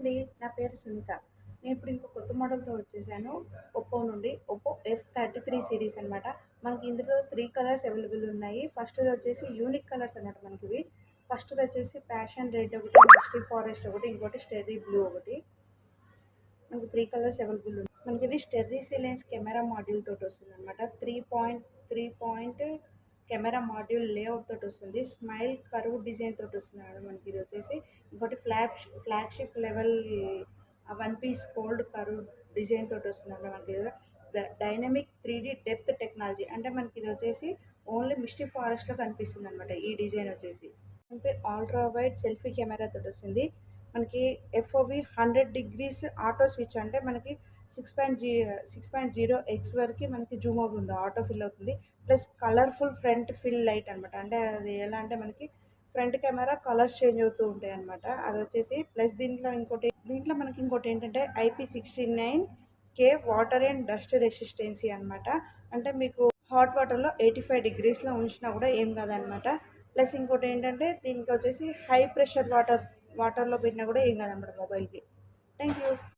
అండి. నా పేరు సునీత. నేను ఇప్పుడు ఇంకో కొత్త మోడల్‌తో వచ్చేసాను. ఒప్పో నుండి. ఒప్పో F33 సీరీస్ అనమాట. మనకి ఇందులో 3 కలర్స్ అవైలబుల్ ఉన్నాయి. ఫస్ట్‌ది వచ్చేసి యూనిక్ కలర్స్ అనమాట మనకివి. ఫస్ట్‌ది వచ్చేసి ప్యాషన్ రెడ్ ఒకటి, మిస్టీ ఫారెస్ట్ ఒకటి, ఇంకోటి స్టెర్రీ బ్లూ ఒకటి. మనకి 3 కలర్స్ అవైలబుల్ ఉన్నాయి. మనకిది స్టెర్రీ సిలెన్స్ కెమెరా మాడ్యూల్ తోటి వస్తుందనమాట. 3 పాయింట్ కెమెరా మాడ్యూల్ లేఅవుట్ తోటి వస్తుంది. స్మైల్ కర్వ్ డిజైన్ తోటి వస్తుందన్నమాట. మనకి ఇది వచ్చేసి ఇంకోటి flagship level one piece gold curve design తోటి వస్తుందన్నమాట. మనకి డైనమిక్ 3D డెప్త్ టెక్నాలజీ అంటే మనకి ఇది వచ్చేసి ఓన్లీ మిస్టీ ఫారెస్ట్లో కనిపిస్తుంది అనమాట. ఈ డిజైన్ వచ్చేసి అంటే అల్ట్రా వైడ్ సెల్ఫీ కెమెరా తోటి వస్తుంది. మనకి ఎఫ్ఓవి 100 డిగ్రీస్ ఆటో స్విచ్ అంటే మనకి 6.0x వరకు మనకి జూమ్ అవుతుంది, ఆటో ఫిల్ అవుతుంది. Plus colourful front fill light అనమాట. అంటే అది ఎలా అంటే మనకి ఫ్రంట్ కెమెరా కలర్స్ చేంజ్ అవుతూ ఉంటాయి అనమాట. అది వచ్చేసి ప్లస్ దీంట్లో మనకి ఇంకోటి ఏంటంటే IP69K water and dust resistancy అనమాట. అంటే మీకు హాట్ వాటర్లో 85 డిగ్రీస్లో ఉంచినా కూడా ఏం కాదనమాట. ప్లస్ ఇంకోటి ఏంటంటే దీనికి వచ్చేసి హై ప్రెషర్ వాటర్లో పెట్టినా కూడా ఏం కాదనమాట మొబైల్కి. Thank you.